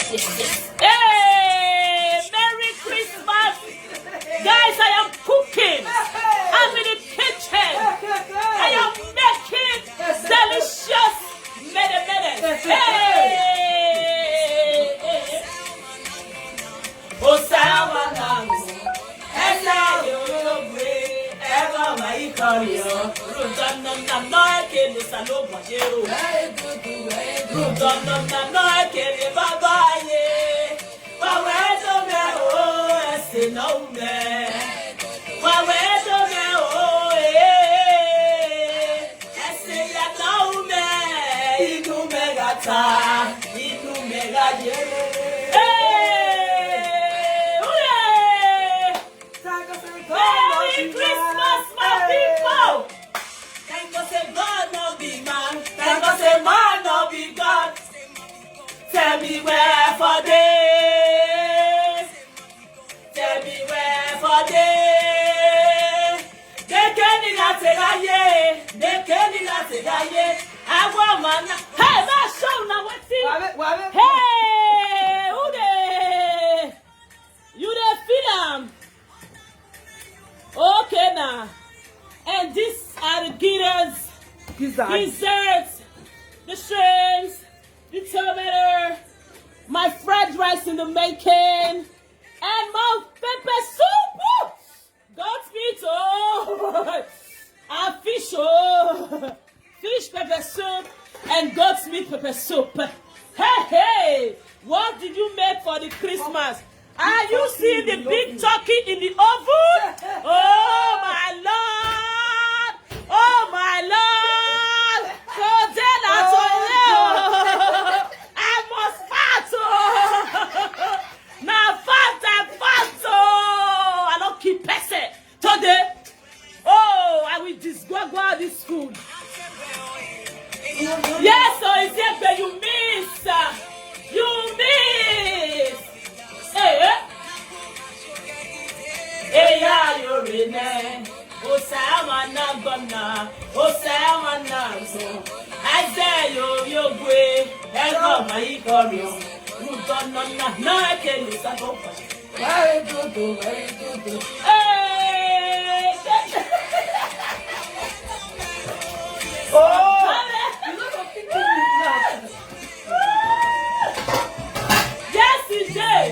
Hey, Merry Christmas. Guys, I am cooking. I'm in the kitchen. I am making delicious mede. Hey. Osawa nangu. Esa yo gwe. Eva mai korio. Rudono na no ekele salomo jero. Rudono na no ekele baba ye. Wawe do me o ese no me. Wawe do me o ese ya no me. Inu me gata, inu me gaje. Merry Christmas, my people! Thank God say God no be man. Thank God say man no be God. Tell me where for this. Tell me where for this. They can't I want man. Hey, that show now what's it? Hey, who they? You they feel them? Okay now, and these are the desserts, the shrimps, the tomato, my fried rice in the making, and my pepper soup. God's meat, oh, and fish, oh, fish pepper soup, and goat's meat pepper soup. Hey, what did you make for the Christmas? Are you seeing the big turkey in the oven? Oh my Lord! Oh my Lord! So then I must fat. Now fat. I don't keep passing. Today, I will disgorge this food. Yes, so it's here, but you miss. You miss. Hey, you're in there. Osama Nagona, Osama Nazo. I say, yo, way. Hello, my Ikorio. You don't know, no, I can't use that. Very good. Hey, oh, yes, it's there.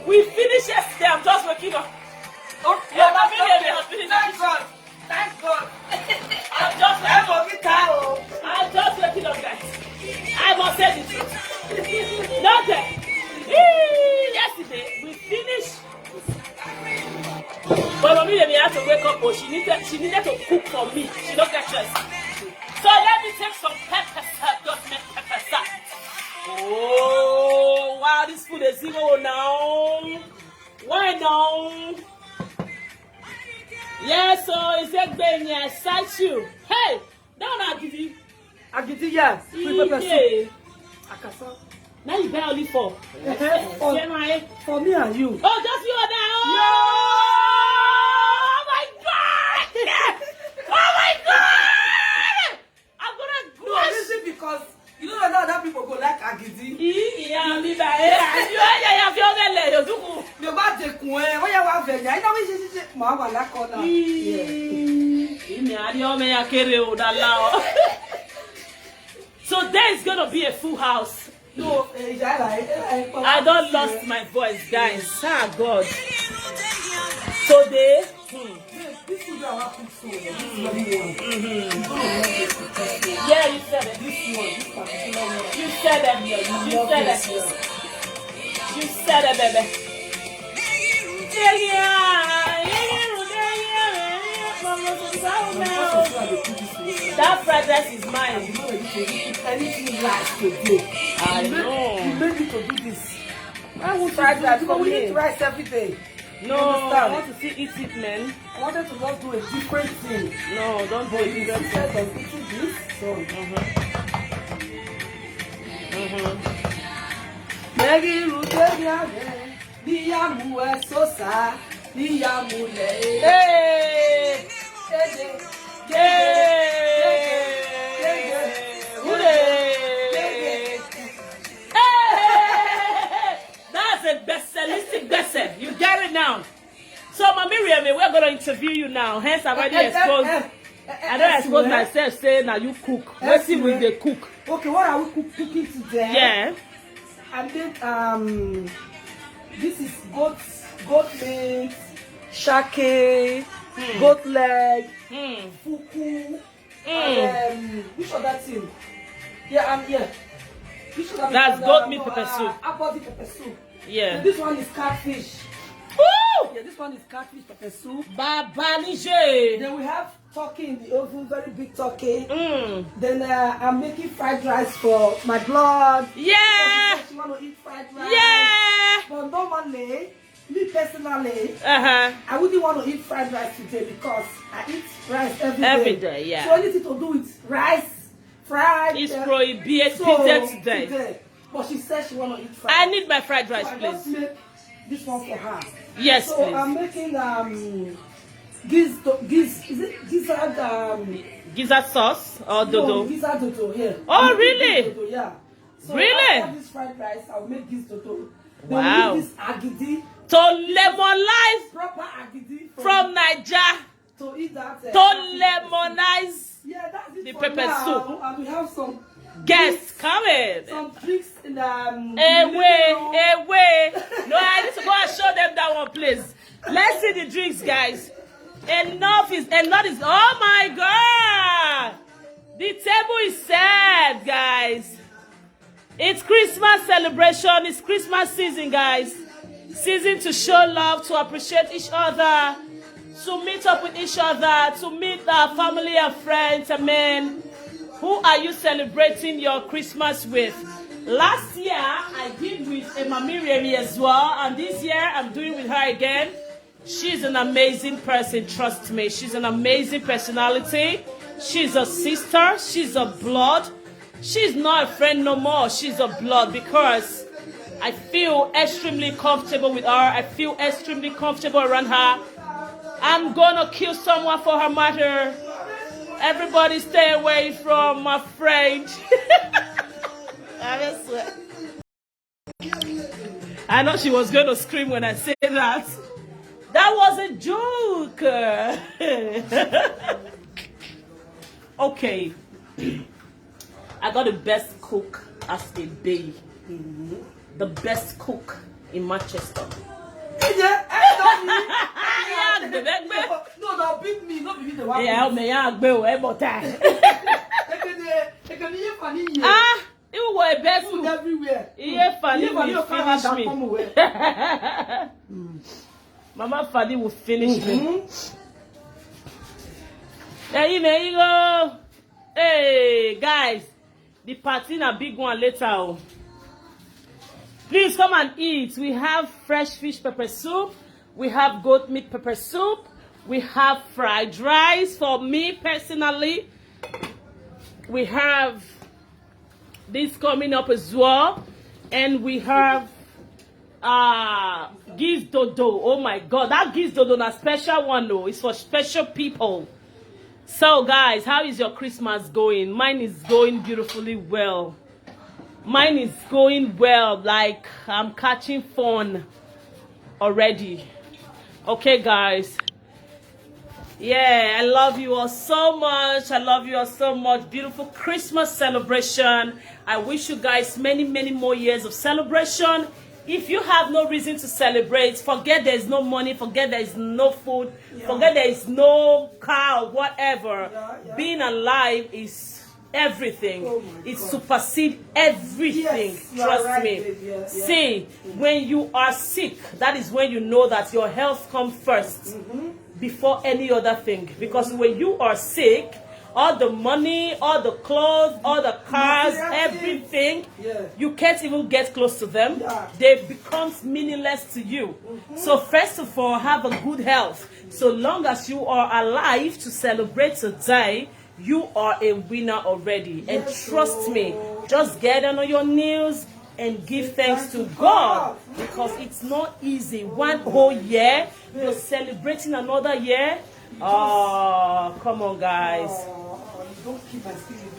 We finished yesterday. I'm just waking up. Thank God. I'm just waking up, guys. I must say the truth. Nothing. Yesterday we finished. But mommy let me have to wake up. Oh, she needed to cook for me. She don't get stressed. So let me take some pepper sauce. Just make pepper sauce. Oh, wow, this food is zero now. Why now? Yes, so it's Ebony, I cite you. Hey, don't Agidi, yeah. With pepper soup. Akasa. Now you buy only four. For me and you. Oh, just you and I. Oh my God! Oh my God! I'm gonna crush. No, listen, because you know that other people go like Agidi. Yeah, me by you about the coin. Why you want to? I know we should. Mama, la corner. So there is gonna be a full house. No, I don't lost my voice, guys. Ah, God. So they. This is our cook so. Yeah, you said it. This particular one. You said it. You said it, baby. That fried rice is mine. Anything like today. I know. You made me to do this. I will fried rice for we me. eat rice every day. No, I want to see eat it, man. I wanted to just do a different thing. No, don't do a different thing. Instead of eating this, so. Megi ruderia ni ya mu esosa ni ya mu le. Hey! Hey! Hooray! Now, so Miriam, we're going to interview you now. Hence, I've already exposed. I don't expose myself saying that you cook. Let's see with the cook. Okay, what are we cooking today? Yeah. I made this is goat meat, shake, goat leg, fuku, which other thing? Yeah. Which other That's goat meat pepper soup. Apple pepper soup. Yeah. So this one is catfish. Woo! Yeah, this one is catfish pepper soup. Babanije. Then we have turkey in the oven, very big turkey. Then I'm making fried rice for my blood. Yeah. She want to eat fried rice. Yeah. But normally, me personally, I wouldn't want to eat fried rice today because I eat rice every day. Every day, yeah. So anything to do with rice, fried. It's prohibited today. But she said she want to eat fried. I need my fried rice, so please. I just make this one for her. Yes, so please. I'm making gizzard sauce or dodo? No, gizzard dodo here. Oh, really? Dodo, yeah. So really? after this fried rice, I'll make this dodo. Wow. Then we'll make this agidi. To lemonize Proper agidi from Nigeria. To eat that. To lemonize. Yeah, that's it the for pepper now. soup. And we have some guests coming. Some tricks in the away. No, I need to go and show them that one, please. Let's see the drinks, guys. Enough is. Oh my God! The table is set, guys. It's Christmas celebration. It's Christmas season, guys. Season to show love, to appreciate each other, to meet up with each other, to meet our family and friends. Amen. Who are you celebrating your Christmas with? Last year, I did with Miriam as well, and this year, I'm doing with her again. She's an amazing person, trust me. She's an amazing personality. She's a sister. She's a blood. She's not a friend no more. She's a blood because I feel extremely comfortable with her. I feel extremely comfortable around her. I'm gonna kill someone for her matter. Everybody stay away from my friend. I know she was going to scream when I said that. That was a joke. Okay. I got the best cook as a babe. The best cook in Manchester. No, beat me. Not beat the one. Yeah, it was best food everywhere. Yeah, Fanny will finish me. Mama Fanny will finish me. There you go. Hey, guys. The party a big one later. Please come and eat. We have fresh fish pepper soup. We have goat meat pepper soup. We have fried rice for me personally. We have this coming up as well. And we have giz dodo. Oh my God. That giz dodo is a special one though. It's for special people. So guys, how is your Christmas going? Mine is going beautifully well. Mine is going well. Like I'm catching fun already. Okay guys. Yeah, I love you all so much. I love you all so much. Beautiful Christmas celebration. I wish you guys many, many more years of celebration. If you have no reason to celebrate, forget there is no money, forget there is no food, forget there is no car or whatever. Being alive is everything. It supersedes everything. Trust me. See, when you are sick, that is when you know that your health comes first before any other thing. Because when you are sick, all the money, all the clothes, all the cars, everything, you can't even get close to them. They become meaningless to you. So first of all, have a good health. So long as you are alive to celebrate today, you are a winner already. And trust me, just get down on your knees and give thanks to God. Because it's not easy. One whole year, you're celebrating another year. Oh, come on, guys.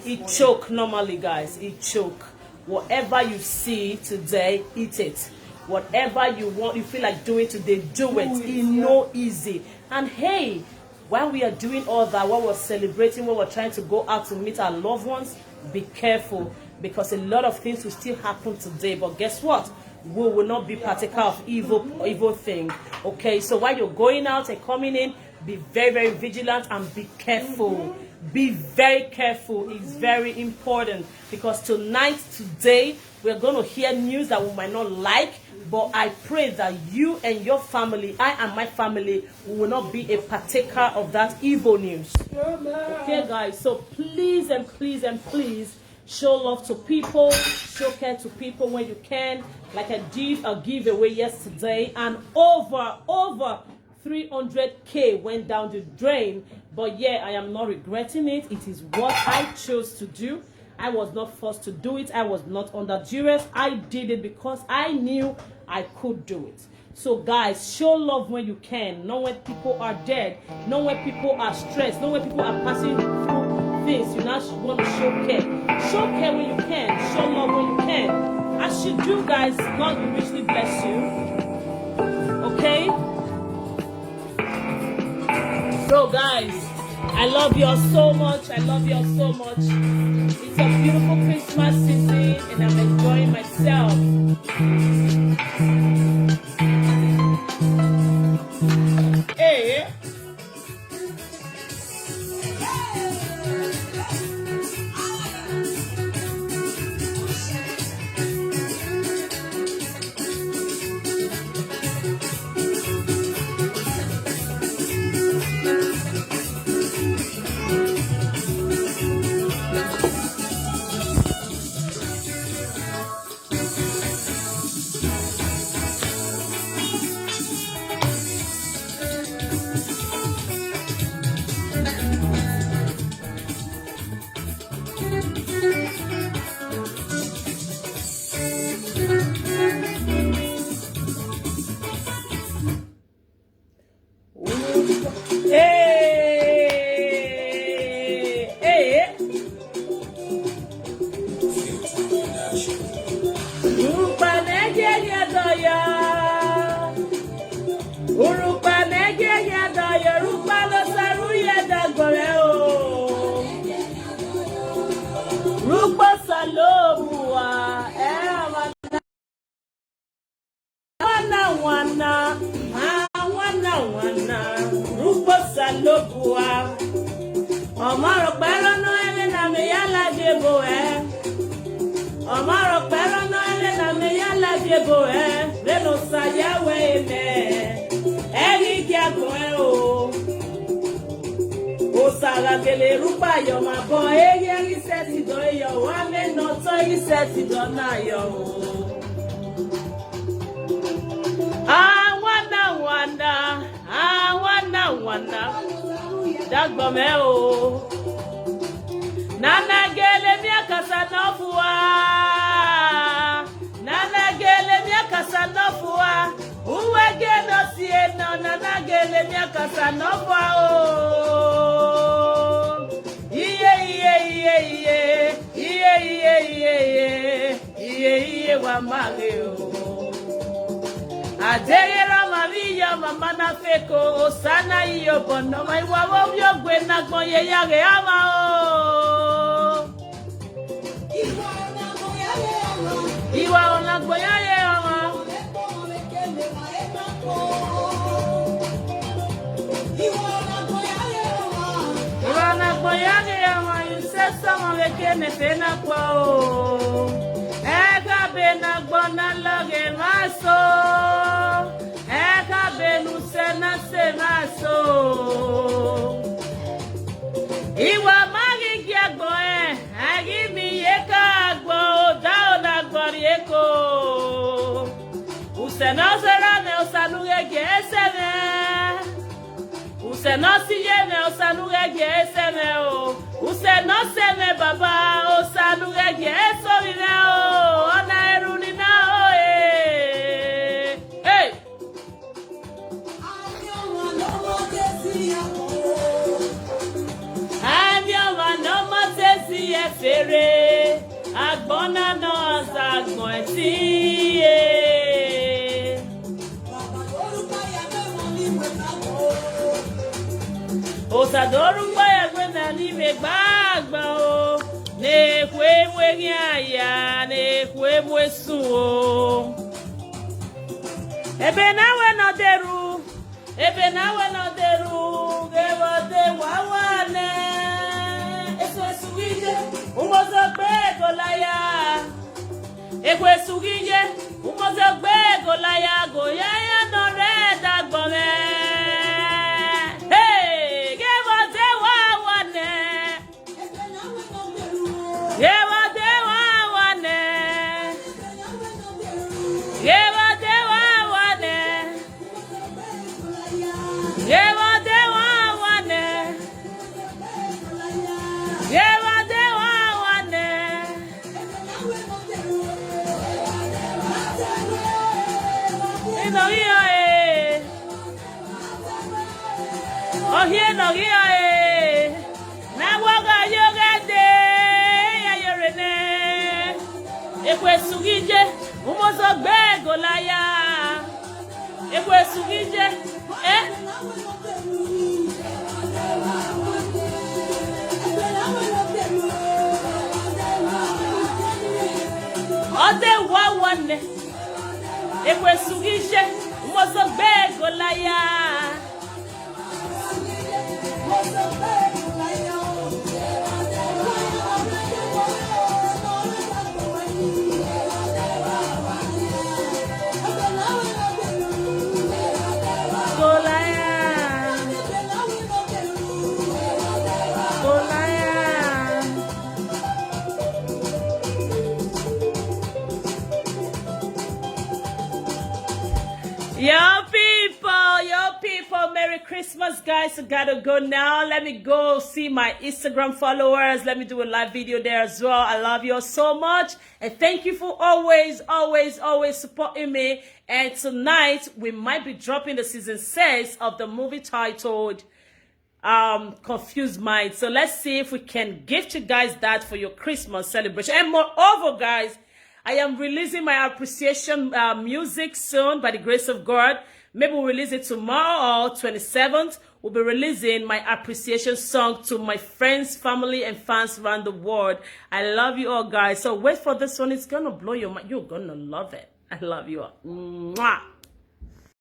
It choke normally, guys. It choke. Whatever you see today, eat it. Whatever you want, you feel like doing today, do it. It's no easy. And hey, while we are doing all that, while we're celebrating, while we're trying to go out to meet our loved ones, be careful, because a lot of things will still happen today. But guess what? We will not be partaker of evil thing. Okay, so while you're going out and coming in, be very, very vigilant and be careful. Be very careful. It's very important, because today, we're going to hear news that we might not like. But I pray that you and your family, I and my family, will not be a partaker of that evil news. Okay, guys, so please and please and please show love to people, show care to people when you can. Like I did a giveaway yesterday, and over 300K went down the drain. But yeah, I am not regretting it. It is what I chose to do. I was not forced to do it. I was not under duress. I did it because I knew I could do it. So guys, show love when you can. Not when people are dead. Not when people are stressed. Not when people are passing through things. You now want to show care. Show care when you can. Show love when you can. As you do, guys, God will richly bless you. Okay? So guys, I love you all so much. I love you all so much. It's a beautiful Christmas season and I'm enjoying myself. Hey. Fere agbona no agbon ti Osadoru baya gwena ni me gbagba o. Ne kwe mwe nyaya, ne kwe mwe su o. Ebe nawe no deru, ebe nawe no deru, gebo de wawane. Eso sugije, umozo bego laya. Ekwe sugije, umozo bego laya, goyaya no reda gbore. Hey, gebo de wawane. Gebo de wawane. Gebo de wawane. Gebo de wawane. Gebo de wawane. No here eh. Oh here no here eh. Na waga yoga de ya yorene. Ekwe sugije umozo gbego laya. Ekwe sugije eh. Ode wawane. Ekwe sugije umozo gbego laya. Yo people, Merry Christmas, guys. I gotta go now. Let me go see my Instagram followers. Let me do a live video there as well. I love you all so much. And thank you for always supporting me. And tonight, we might be dropping the season 6 of the movie titled Confused Mind. So let's see if we can gift you guys that for your Christmas celebration. And moreover, guys, I am releasing my appreciation music soon by the grace of God. Maybe we'll release it tomorrow or 27th. We'll be releasing my appreciation song to my friends, family, and fans around the world. I love you all, guys. So wait for this one. It's going to blow your mind. You're going to love it. I love you all. Mwah.